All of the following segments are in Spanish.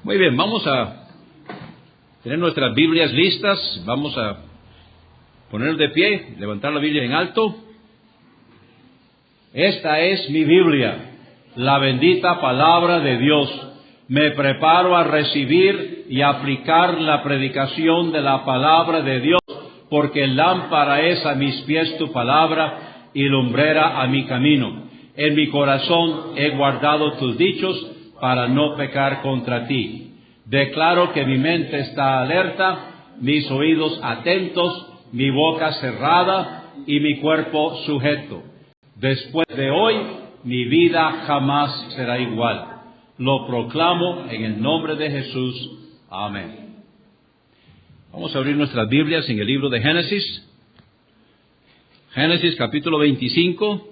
Muy bien, vamos a tener nuestras Biblias listas. Vamos a ponernos de pie, levantar la Biblia en alto. Esta es mi Biblia, la bendita palabra de Dios. Me preparo a recibir y aplicar la predicación de la palabra de Dios, porque lámpara es a mis pies tu palabra y lumbrera a mi camino. En mi corazón he guardado tus dichos para no pecar contra ti. Declaro que mi mente está alerta, mis oídos atentos, mi boca cerrada y mi cuerpo sujeto. Después de hoy, mi vida jamás será igual. Lo proclamo en el nombre de Jesús. Amén. Vamos a abrir nuestras Biblias en el libro de Génesis. Génesis capítulo 25.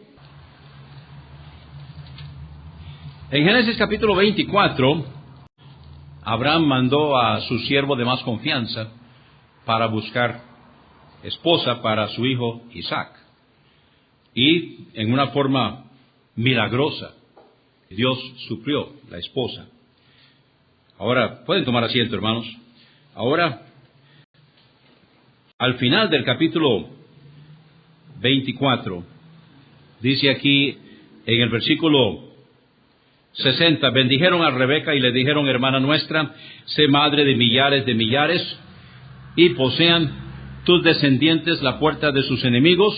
En Génesis capítulo 24, Abraham mandó a su siervo de más confianza para buscar esposa para su hijo Isaac. Y en una forma milagrosa, Dios suplió la esposa. Ahora, pueden tomar asiento, hermanos. Ahora, al final del capítulo 24, dice aquí en el versículo 60, bendijeron a Rebeca y le dijeron, hermana nuestra, sé madre de millares, y posean tus descendientes la puerta de sus enemigos.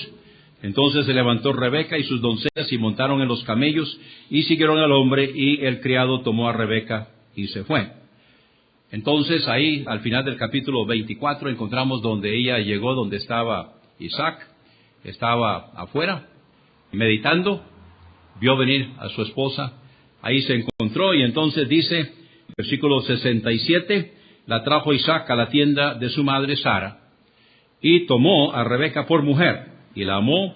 Entonces se levantó Rebeca y sus doncellas y montaron en los camellos y siguieron al hombre, y el criado tomó a Rebeca y se fue. Entonces ahí, al final del capítulo 24, encontramos donde ella llegó, donde estaba Isaac, estaba afuera, meditando, vio venir a su esposa. Ahí se encontró y entonces dice, versículo 67, la trajo Isaac a la tienda de su madre Sara y tomó a Rebeca por mujer y la amó,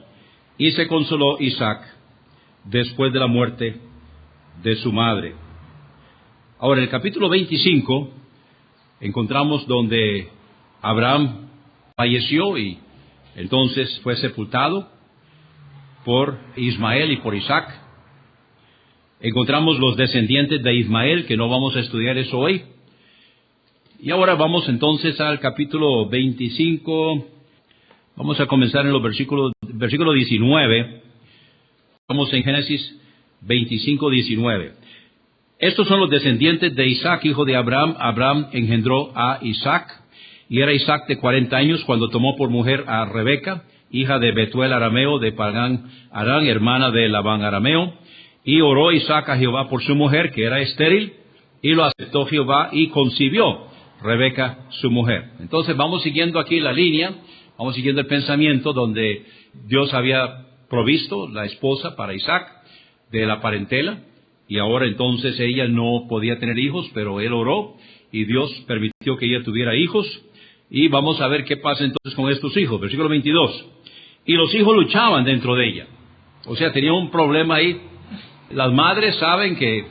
y se consoló Isaac después de la muerte de su madre. Ahora en el capítulo 25 encontramos donde Abraham falleció y entonces fue sepultado por Ismael y por Isaac. Encontramos los descendientes de Ismael, que no vamos a estudiar eso hoy. Y ahora vamos entonces al capítulo 25. Vamos a comenzar en los versículo 19. Vamos en Génesis 25, 19. Estos son los descendientes de Isaac, hijo de Abraham. Abraham engendró a Isaac, y era Isaac de 40 años cuando tomó por mujer a Rebeca, hija de Betuel arameo, de Padan Aram, hermana de Labán arameo. Y oró Isaac a Jehová por su mujer, que era estéril, y lo aceptó Jehová, y concibió Rebeca su mujer. Entonces vamos siguiendo aquí la línea, vamos siguiendo el pensamiento donde Dios había provisto la esposa para Isaac de la parentela, y ahora entonces ella no podía tener hijos, pero él oró, y Dios permitió que ella tuviera hijos. Y vamos a ver qué pasa entonces con estos hijos. Versículo 22. Y los hijos luchaban dentro de ella. O sea, tenía un problema ahí. Las madres saben que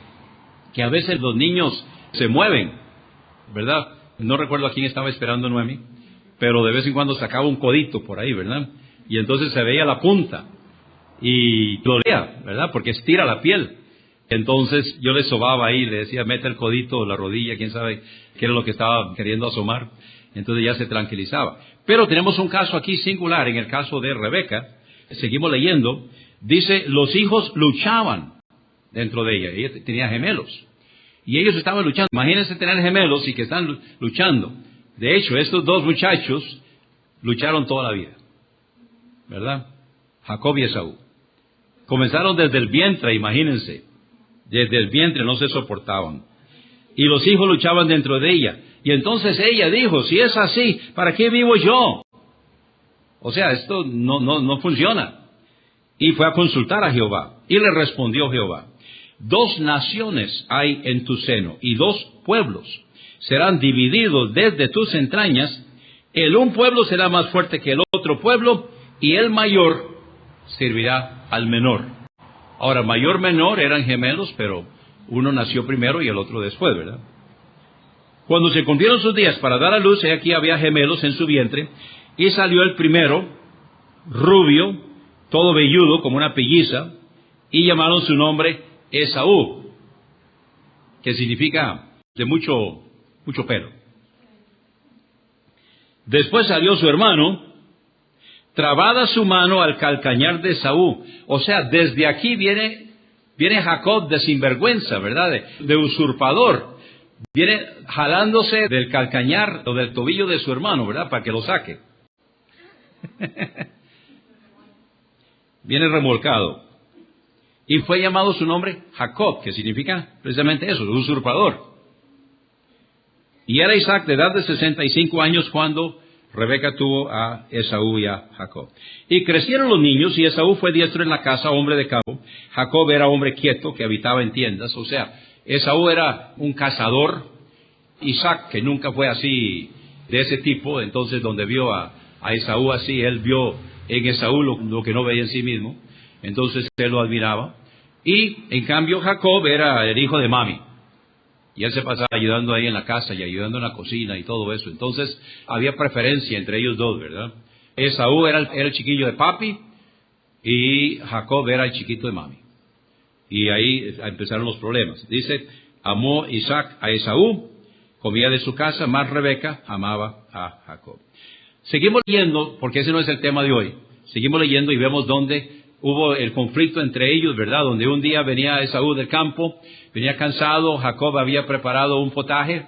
a veces los niños se mueven, ¿verdad? No recuerdo a quién estaba esperando Noemi, pero de vez en cuando sacaba un codito por ahí, ¿verdad? Y entonces se veía la punta y dolía, ¿verdad? Porque estira la piel. Entonces yo le sobaba ahí, le decía, mete el codito, la rodilla, quién sabe qué era lo que estaba queriendo asomar. Entonces ya se tranquilizaba. Pero tenemos un caso aquí singular, en el caso de Rebeca. Seguimos leyendo. Dice, los hijos luchaban dentro de ella. Ella tenía gemelos. Y ellos estaban luchando. Imagínense tener gemelos y que están luchando. De hecho, estos dos muchachos lucharon toda la vida, ¿verdad? Jacob y Esaú. Comenzaron desde el vientre, imagínense. Desde el vientre no se soportaban. Y los hijos luchaban dentro de ella. Y entonces ella dijo, si es así, ¿para qué vivo yo? O sea, esto no funciona. Y fue a consultar a Jehová. Y le respondió Jehová, 2 naciones hay en tu seno, y 2 pueblos serán divididos desde tus entrañas. El un pueblo será más fuerte que el otro pueblo, y el mayor servirá al menor. Ahora, mayor, menor eran gemelos, pero uno nació primero y el otro después, ¿verdad? Cuando se cumplieron sus días para dar a luz, aquí había gemelos en su vientre, y salió el primero, rubio, todo velludo como una pelliza, y llamaron su nombre Esaú, que significa de mucho pelo. Después salió su hermano, trabada su mano al calcañar de Esaú. O sea, desde aquí viene Jacob de sinvergüenza, ¿verdad? De usurpador. Viene jalándose del calcañar o del tobillo de su hermano, ¿verdad? Para que lo saque. Viene remolcado. Y fue llamado su nombre Jacob, que significa precisamente eso, usurpador. Y era Isaac de edad de 65 años cuando Rebeca tuvo a Esaú y a Jacob. Y crecieron los niños, y Esaú fue diestro en la casa, hombre de campo. Jacob era hombre quieto, que habitaba en tiendas. O sea, Esaú era un cazador. Isaac, que nunca fue así, de ese tipo, entonces donde vio a Esaú así, él vio en Esaú lo que no veía en sí mismo. Entonces él lo admiraba. Y en cambio Jacob era el hijo de mami. Y él se pasaba ayudando ahí en la casa y ayudando en la cocina y todo eso. Entonces había preferencia entre ellos dos, ¿verdad? Esaú era el chiquillo de papi y Jacob era el chiquito de mami. Y ahí empezaron los problemas. Dice, amó Isaac a Esaú, comía de su casa, más Rebeca amaba a Jacob. Seguimos leyendo, porque ese no es el tema de hoy. Seguimos leyendo y vemos dónde hubo el conflicto entre ellos, ¿verdad? Donde un día venía Esaú del campo, venía cansado, Jacob había preparado un potaje,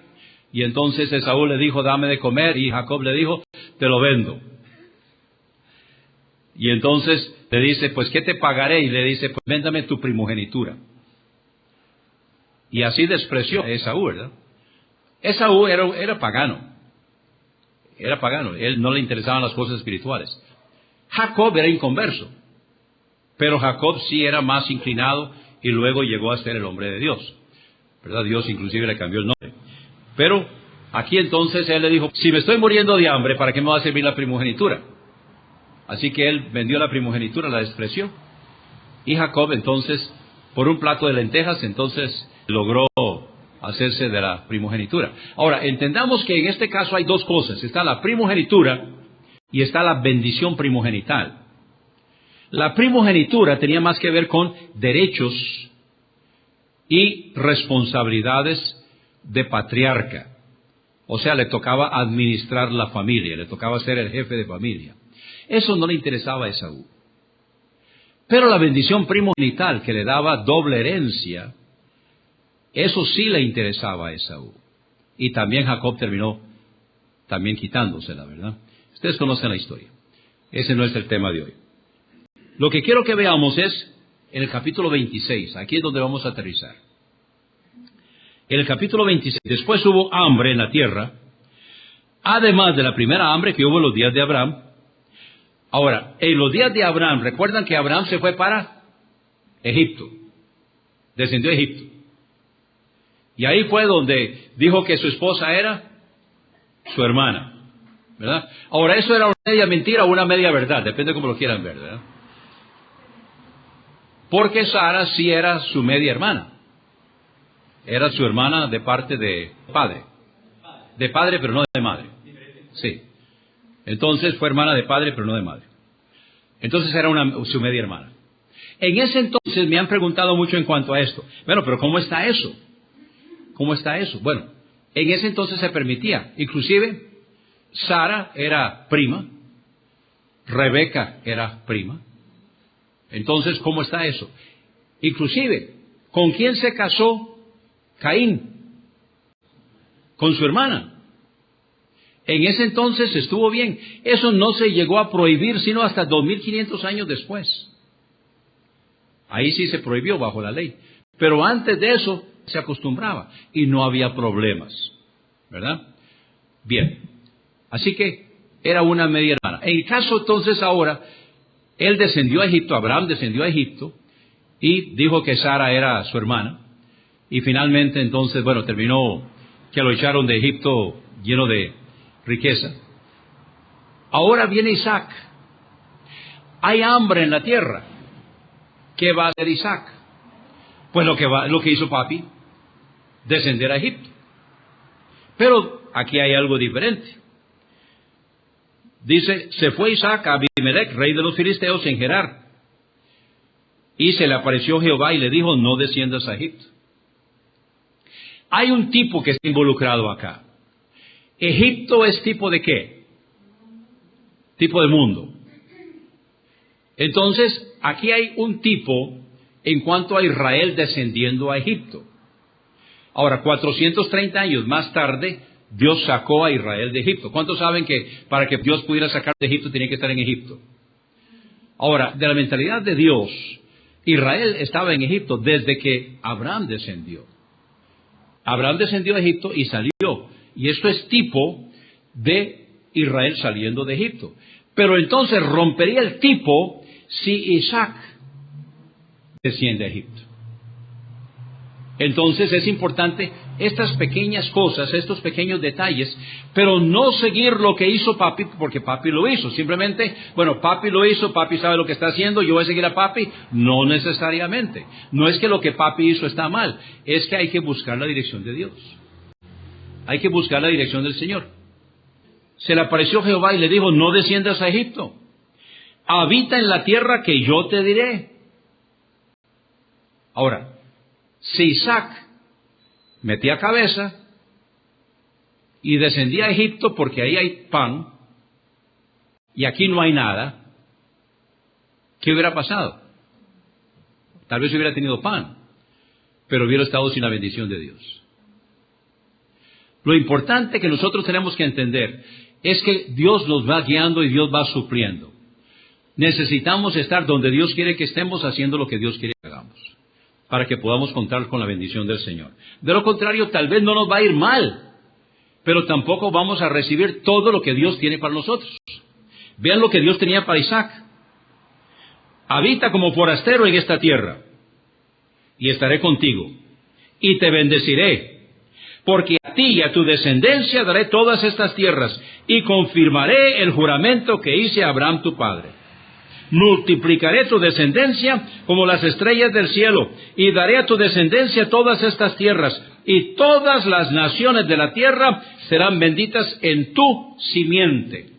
y entonces Esaú le dijo, dame de comer, y Jacob le dijo, te lo vendo. Y entonces le dice, pues ¿qué te pagaré? Y le dice, pues véndame tu primogenitura. Y así despreció a Esaú, ¿verdad? Esaú era pagano. Era pagano, él no le interesaban las cosas espirituales. Jacob era inconverso. Pero Jacob sí era más inclinado y luego llegó a ser el hombre de Dios, ¿verdad? Dios inclusive le cambió el nombre. Pero aquí entonces él le dijo, si me estoy muriendo de hambre, ¿para qué me va a servir la primogenitura? Así que él vendió la primogenitura, la despreció. Y Jacob entonces, por un plato de lentejas, entonces logró hacerse de la primogenitura. Ahora, entendamos que en este caso hay dos cosas. Está la primogenitura y está la bendición primogenital. La primogenitura tenía más que ver con derechos y responsabilidades de patriarca. O sea, le tocaba administrar la familia, le tocaba ser el jefe de familia. Eso no le interesaba a Esaú. Pero la bendición primogenital, que le daba doble herencia, eso sí le interesaba a Esaú. Y también Jacob terminó también quitándosela, ¿verdad? Ustedes conocen la historia. Ese no es el tema de hoy. Lo que quiero que veamos es en el capítulo 26, aquí es donde vamos a aterrizar. En el capítulo 26, después hubo hambre en la tierra, además de la primera hambre que hubo en los días de Abraham. Ahora, en los días de Abraham, recuerdan que Abraham se fue para Egipto, descendió a Egipto. Y ahí fue donde dijo que su esposa era su hermana, ¿verdad? Ahora, eso era una media mentira o una media verdad, depende de cómo lo quieran ver, ¿verdad? Porque Sara sí era su media hermana. Era su hermana de parte de padre. De padre, pero no de madre. Sí. Entonces fue hermana de padre, pero no de madre. Entonces era su media hermana. En ese entonces me han preguntado mucho en cuanto a esto. Bueno, pero ¿cómo está eso? ¿Cómo está eso? Bueno, en ese entonces se permitía. Inclusive, Sara era prima. Rebeca era prima. Entonces, ¿cómo está eso? Inclusive, ¿con quién se casó Caín? Con su hermana. En ese entonces estuvo bien. Eso no se llegó a prohibir sino hasta 2500 años después. Ahí sí se prohibió bajo la ley. Pero antes de eso se acostumbraba y no había problemas, ¿verdad? Bien. Así que era una media hermana. En el caso entonces ahora, él descendió a Egipto, Abraham descendió a Egipto y dijo que Sara era su hermana. Y finalmente entonces, bueno, terminó que lo echaron de Egipto lleno de riqueza. Ahora viene Isaac. Hay hambre en la tierra. ¿Qué va a hacer Isaac? Pues lo que hizo papi, descender a Egipto. Pero aquí hay algo diferente. Dice, se fue Isaac a Abimelech, rey de los filisteos, en Gerar. Y se le apareció Jehová y le dijo, no desciendas a Egipto. hay un tipo que está involucrado acá. Egipto es tipo de ¿qué? Tipo de mundo. Entonces, aquí hay un tipo en cuanto a Israel descendiendo a Egipto. Ahora, 430 años más tarde, Dios sacó a Israel de Egipto. ¿Cuántos saben que para que Dios pudiera sacar de Egipto tenía que estar en Egipto? Ahora, de la mentalidad de Dios, Israel estaba en Egipto desde que Abraham descendió. Abraham descendió a Egipto y salió. Y esto es tipo de Israel saliendo de Egipto. Pero entonces rompería el tipo si Isaac desciende a Egipto. Entonces es importante estas pequeñas cosas, estos pequeños detalles, pero no seguir lo que hizo papi, porque papi lo hizo. Simplemente, bueno, papi lo hizo, papi sabe lo que está haciendo, yo voy a seguir a papi. No necesariamente. No es que lo que papi hizo está mal, es que hay que buscar la dirección de Dios. Hay que buscar la dirección del Señor. Se le apareció Jehová y le dijo, no desciendas a Egipto. Habita en la tierra que yo te diré. Ahora, si Isaac metía cabeza y descendía a Egipto porque ahí hay pan y aquí no hay nada, ¿qué hubiera pasado? Tal vez hubiera tenido pan, pero hubiera estado sin la bendición de Dios. Lo importante que nosotros tenemos que entender es que Dios nos va guiando y Dios va supliendo. Necesitamos estar donde Dios quiere que estemos haciendo lo que Dios quiere que hagamos, para que podamos contar con la bendición del Señor. De lo contrario, tal vez no nos va a ir mal, pero tampoco vamos a recibir todo lo que Dios tiene para nosotros. Vean lo que Dios tenía para Isaac. Habita como forastero en esta tierra, y estaré contigo, y te bendeciré, porque a ti y a tu descendencia daré todas estas tierras, y confirmaré el juramento que hice a Abraham tu padre. Multiplicaré tu descendencia como las estrellas del cielo, y daré a tu descendencia todas estas tierras, y todas las naciones de la tierra serán benditas en tu simiente.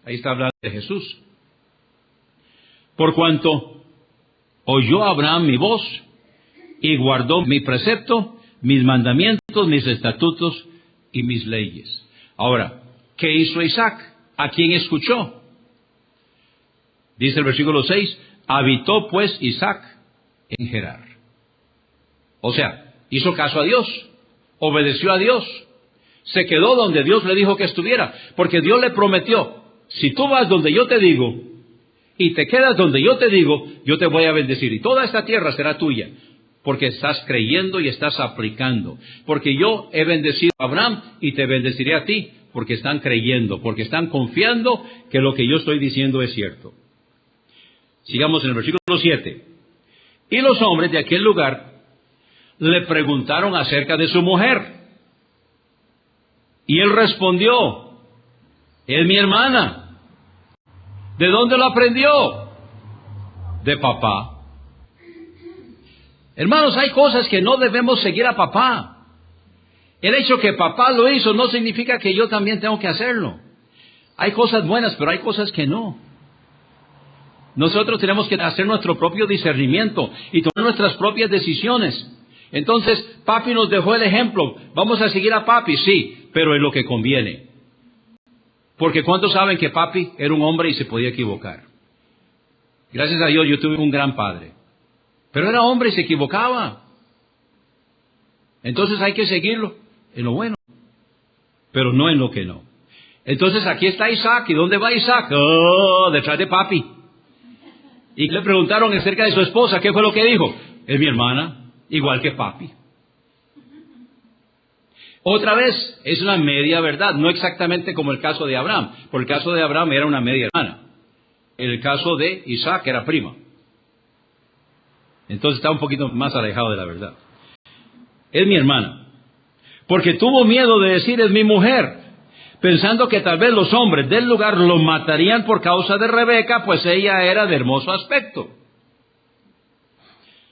Ahí está hablando de Jesús. Por cuanto oyó Abraham mi voz, y guardó mi precepto, mis mandamientos, mis estatutos y mis leyes. Ahora, ¿qué hizo Isaac? ¿A quién escuchó? Dice el versículo 6, habitó pues Isaac en Gerar. O sea, hizo caso a Dios, obedeció a Dios, se quedó donde Dios le dijo que estuviera, porque Dios le prometió, si tú vas donde yo te digo, y te quedas donde yo te digo, yo te voy a bendecir, y toda esta tierra será tuya, porque estás creyendo y estás aplicando, porque yo he bendecido a Abraham y te bendeciré a ti, porque están creyendo, porque están confiando que lo que yo estoy diciendo es cierto. Sigamos en el versículo 7. Y los hombres de aquel lugar le preguntaron acerca de su mujer. Y él respondió, es mi hermana. ¿De dónde lo aprendió? De papá. Hermanos, hay cosas que no debemos seguir a papá. El hecho que papá lo hizo no significa que yo también tengo que hacerlo. Hay cosas buenas, pero hay cosas que no. Nosotros tenemos que hacer nuestro propio discernimiento y tomar nuestras propias decisiones. Entonces, papi nos dejó el ejemplo. Vamos a seguir a papi, sí, pero en lo que conviene. Porque ¿cuántos saben que papi era un hombre y se podía equivocar? Gracias a Dios yo tuve un gran padre. Pero era hombre y se equivocaba. Entonces hay que seguirlo en lo bueno, pero no en lo que no. Entonces aquí está Isaac. ¿Y dónde va Isaac? Oh, detrás de papi. Y le preguntaron acerca de su esposa, ¿qué fue lo que dijo? Es mi hermana, igual que papi. Otra vez, es una media verdad, no exactamente como el caso de Abraham, porque el caso de Abraham era una media hermana. El caso de Isaac era prima. Entonces está un poquito más alejado de la verdad. Es mi hermana, porque tuvo miedo de decir es mi mujer, pensando que tal vez los hombres del lugar lo matarían por causa de Rebeca, pues ella era de hermoso aspecto.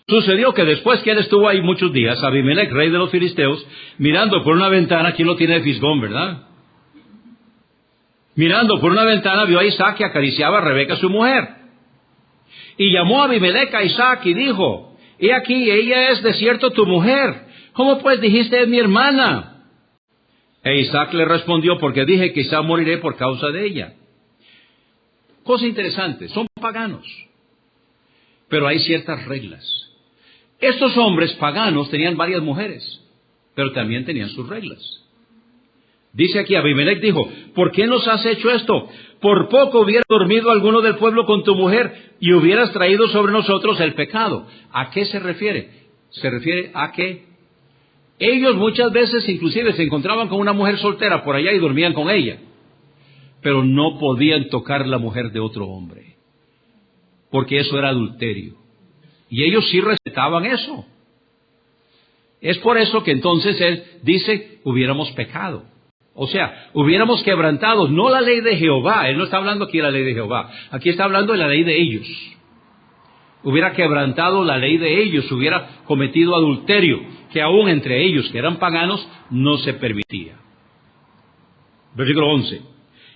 Sucedió que después que él estuvo ahí muchos días, Abimelech, rey de los filisteos, mirando por una ventana, ¿quién lo tiene de fisgón, verdad? Mirando por una ventana, vio a Isaac que acariciaba a Rebeca, su mujer. Y llamó a Abimelech a Isaac y dijo, he aquí, ella es de cierto tu mujer. ¿Cómo pues dijiste es mi hermana? E Isaac le respondió, porque dije quizá moriré por causa de ella. Cosa interesante, son paganos, pero hay ciertas reglas. Estos hombres paganos tenían varias mujeres, pero también tenían sus reglas. Dice aquí, Abimelech dijo, ¿por qué nos has hecho esto? Por poco hubiera dormido alguno del pueblo con tu mujer y hubieras traído sobre nosotros el pecado. ¿A qué se refiere? Se refiere a que ellos muchas veces inclusive se encontraban con una mujer soltera por allá y dormían con ella, pero no podían tocar la mujer de otro hombre, porque eso era adulterio. Y ellos sí respetaban eso. Es por eso que entonces él dice, hubiéramos pecado. O sea, hubiéramos quebrantado, no la ley de Jehová. Él no está hablando aquí de la ley de Jehová. Aquí está hablando de la ley de ellos. Hubiera quebrantado la ley de ellos, hubiera cometido adulterio, que aún entre ellos, que eran paganos, no se permitía. Versículo 11.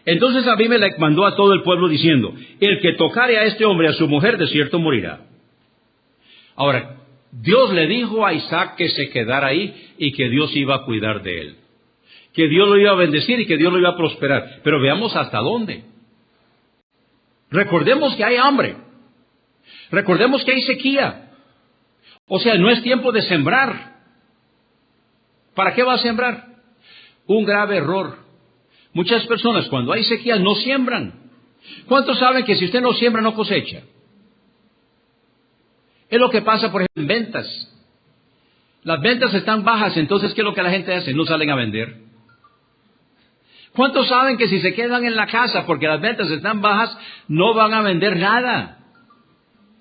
Entonces Abimelech mandó a todo el pueblo diciendo, el que tocare a este hombre, a su mujer, de cierto morirá. Ahora, Dios le dijo a Isaac que se quedara ahí y que Dios iba a cuidar de él. Que Dios lo iba a bendecir y que Dios lo iba a prosperar. Pero veamos hasta dónde. Recordemos que hay hambre. Recordemos que hay sequía. O sea, no es tiempo de sembrar. ¿Para qué va a sembrar? Un grave error. Muchas personas cuando hay sequía no siembran. ¿Cuántos saben que si usted no siembra no cosecha? Es lo que pasa, por ejemplo, en ventas. Las ventas están bajas, entonces, ¿qué es lo que la gente hace? No salen a vender. ¿Cuántos saben que si se quedan en la casa porque las ventas están bajas, no van a vender nada?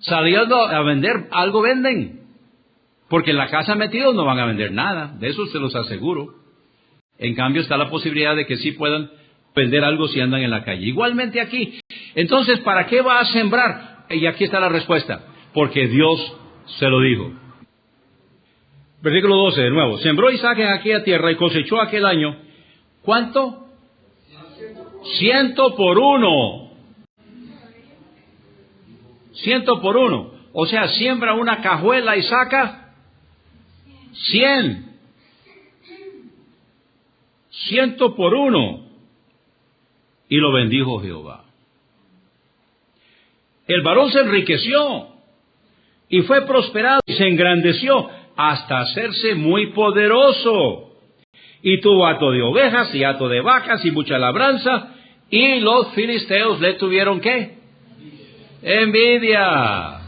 Saliendo a vender, algo venden. Porque en la casa metidos no van a vender nada, de eso se los aseguro. En cambio está la posibilidad de que sí puedan vender algo si andan en la calle. Igualmente aquí. Entonces, ¿para qué va a sembrar? Y aquí está la respuesta. Porque Dios se lo dijo. Versículo 12 de nuevo. Sembró Isaac en aquella tierra y cosechó aquel año. ¿Cuánto? 100 por 1. 100 por 1. O sea, siembra una cajuela y saca 100. 100 por 1. Y lo bendijo Jehová. El varón se enriqueció y fue prosperado y se engrandeció hasta hacerse muy poderoso. Y tuvo hato de ovejas y hato de vacas y mucha labranza. Y los filisteos le tuvieron ¿qué? Envidia.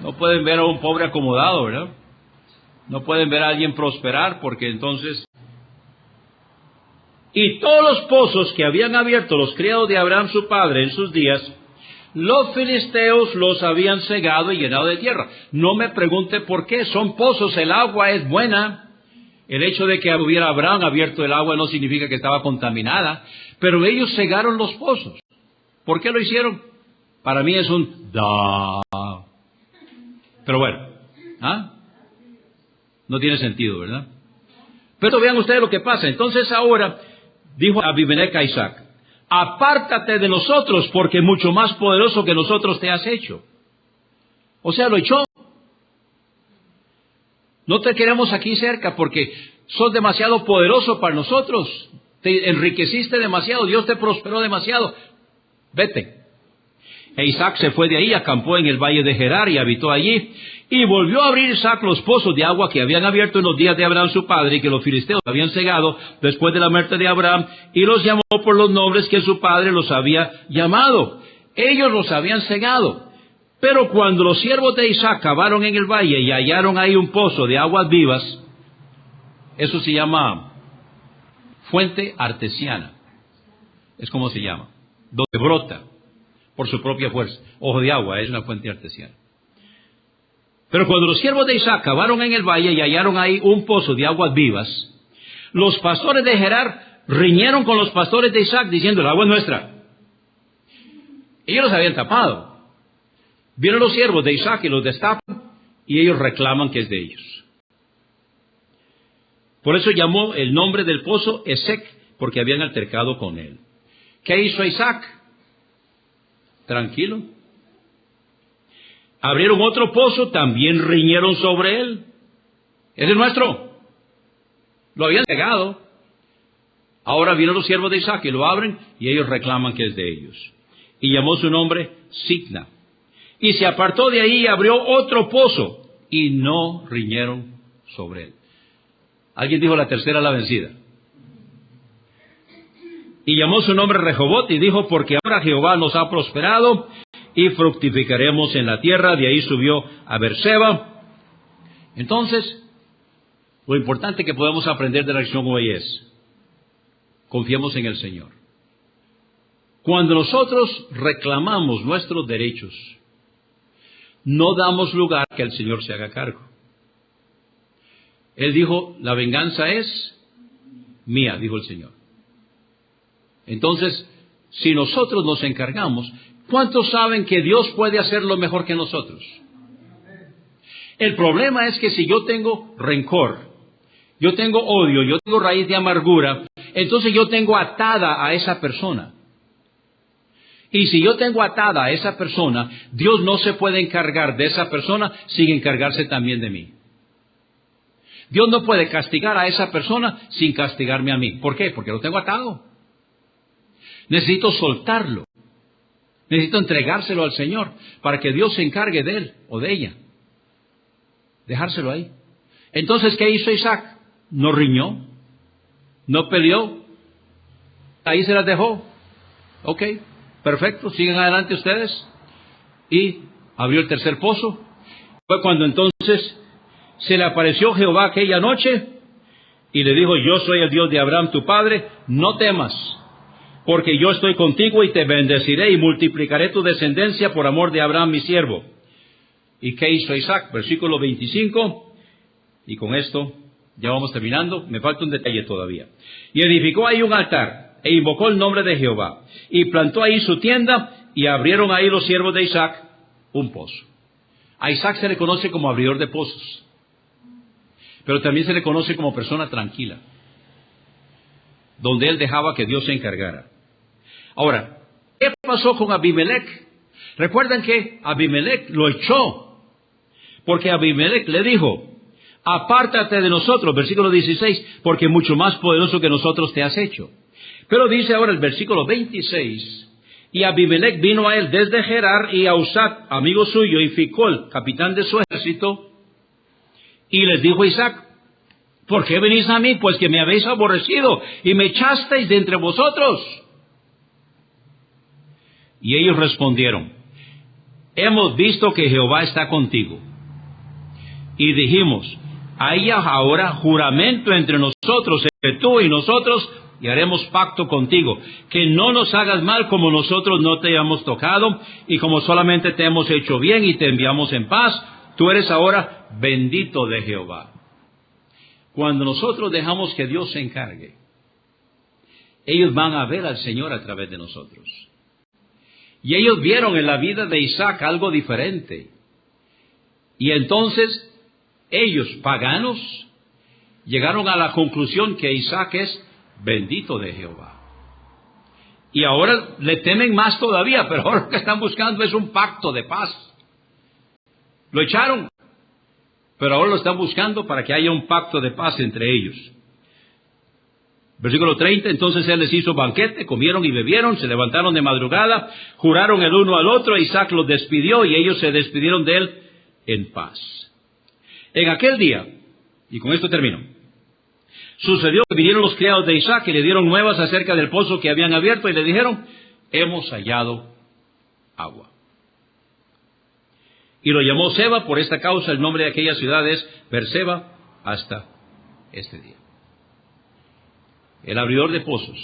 No pueden ver a un pobre acomodado, ¿verdad? No pueden ver a alguien prosperar porque entonces... Y todos los pozos que habían abierto los criados de Abraham su padre en sus días, los filisteos los habían cegado y llenado de tierra. No me pregunte por qué, son pozos, el agua es buena. El hecho de que hubiera Abraham abierto el agua no significa que estaba contaminada, pero ellos cegaron los pozos. ¿Por qué lo hicieron? Para mí es un da. Pero bueno, no tiene sentido, ¿verdad? Pero vean ustedes lo que pasa. Entonces ahora dijo Abimelech a Isaac, apártate de nosotros porque mucho más poderoso que nosotros te has hecho. O sea, lo echó. No te queremos aquí cerca porque sos demasiado poderoso para nosotros. Te enriqueciste demasiado, Dios te prosperó demasiado. Vete. E Isaac se fue de ahí, acampó en el valle de Gerar y habitó allí. Y volvió a abrir Isaac los pozos de agua que habían abierto en los días de Abraham su padre y que los filisteos habían cegado después de la muerte de Abraham, y los llamó por los nombres que su padre los había llamado. Ellos los habían cegado. Pero cuando los siervos de Isaac cavaron en el valle y hallaron ahí un pozo de aguas vivas, eso se llama fuente artesiana, es como se llama, donde brota por su propia fuerza. Ojo de agua, es una fuente artesiana. Pero cuando los siervos de Isaac cavaron en el valle y hallaron ahí un pozo de aguas vivas, los pastores de Gerar riñeron con los pastores de Isaac diciendo, el agua es nuestra. Ellos los habían tapado. Vieron los siervos de Isaac y los destapan y ellos reclaman que es de ellos. Por eso llamó el nombre del pozo Esek, porque habían altercado con él. ¿Qué hizo Isaac? Tranquilo. Abrieron otro pozo, también riñeron sobre él. ese es nuestro. Lo habían negado. Ahora vienen los siervos de Isaac y lo abren y ellos reclaman que es de ellos. Y llamó su nombre Sitna. Y se apartó de ahí y abrió otro pozo y no riñeron sobre él. Alguien dijo la tercera la vencida. Y llamó su nombre Rehobot y dijo, porque ahora Jehová nos ha prosperado y fructificaremos en la tierra. De ahí subió a Beerseba. Entonces, lo importante que podemos aprender de la lección hoy es, confiemos en el Señor. Cuando nosotros reclamamos nuestros derechos, no damos lugar que el Señor se haga cargo. Él dijo, la venganza es mía, dijo el Señor. Entonces, si nosotros nos encargamos, ¿cuántos saben que Dios puede hacerlo mejor que nosotros? El problema es que si yo tengo rencor, yo tengo odio, yo tengo raíz de amargura, entonces yo tengo atada a esa persona. Y si yo tengo atada a esa persona, Dios no se puede encargar de esa persona sin encargarse también de mí. Dios no puede castigar a esa persona sin castigarme a mí. ¿Por qué? Porque lo tengo atado. Necesito soltarlo. Necesito entregárselo al Señor para que Dios se encargue de él o de ella. Dejárselo ahí. Entonces, ¿qué hizo Isaac? No riñó, no peleó, ahí se las dejó. Ok, perfecto, siguen adelante ustedes. Y abrió el tercer pozo. Fue cuando entonces se le apareció Jehová aquella noche y le dijo, yo soy el Dios de Abraham tu padre, no temas, porque yo estoy contigo y te bendeciré y multiplicaré tu descendencia por amor de Abraham mi siervo. ¿Y qué hizo Isaac? Versículo 25, y con esto ya vamos terminando, me falta un detalle todavía. Y edificó ahí un altar, e invocó el nombre de Jehová, y plantó ahí su tienda, y abrieron ahí los siervos de Isaac un pozo. A Isaac se le conoce como abridor de pozos, pero también se le conoce como persona tranquila, donde él dejaba que Dios se encargara. Ahora, ¿qué pasó con Abimelech? Recuerdan que Abimelech lo echó, porque Abimelech le dijo, apártate de nosotros, versículo 16, porque mucho más poderoso que nosotros te has hecho. Pero dice ahora el versículo 26, y Abimelech vino a él desde Gerar y a Usat, amigo suyo, y Ficol, capitán de su ejército, y les dijo a Isaac, ¿por qué venís a mí? Pues que me habéis aborrecido y me echasteis de entre vosotros. Y ellos respondieron, hemos visto que Jehová está contigo. Y dijimos, haya ahora juramento entre nosotros, entre tú y nosotros, y haremos pacto contigo, que no nos hagas mal como nosotros no te hayamos tocado, y como solamente te hemos hecho bien y te enviamos en paz, tú eres ahora bendito de Jehová. Cuando nosotros dejamos que Dios se encargue, ellos van a ver al Señor a través de nosotros. Y ellos vieron en la vida de Isaac algo diferente. Y entonces ellos, paganos, llegaron a la conclusión que Isaac es bendito de Jehová. Y ahora le temen más todavía, pero ahora lo que están buscando es un pacto de paz. Lo echaron, pero ahora lo están buscando para que haya un pacto de paz entre ellos. Versículo 30, entonces él les hizo banquete, comieron y bebieron, se levantaron de madrugada, juraron el uno al otro, Isaac los despidió y ellos se despidieron de él en paz. En aquel día, y con esto termino, sucedió que vinieron los criados de Isaac y le dieron nuevas acerca del pozo que habían abierto y le dijeron, hemos hallado agua. Y lo llamó Seba, por esta causa el nombre de aquella ciudad es Beerseba hasta este día. El abridor de pozos,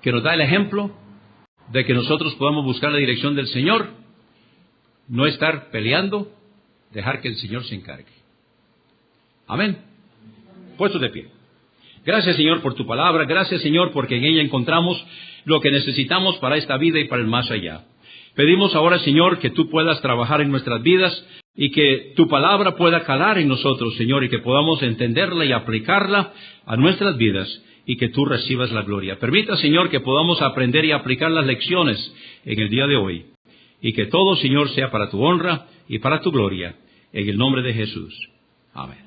que nos da el ejemplo de que nosotros podamos buscar la dirección del Señor, no estar peleando, dejar que el Señor se encargue. Amén. Puestos de pie. Gracias, Señor, por tu palabra. Gracias, Señor, porque en ella encontramos lo que necesitamos para esta vida y para el más allá. Pedimos ahora, Señor, que tú puedas trabajar en nuestras vidas y que tu palabra pueda calar en nosotros, Señor, y que podamos entenderla y aplicarla a nuestras vidas y que tú recibas la gloria. Permita, Señor, que podamos aprender y aplicar las lecciones en el día de hoy y que todo, Señor, sea para tu honra y para tu gloria, en el nombre de Jesús. Amén.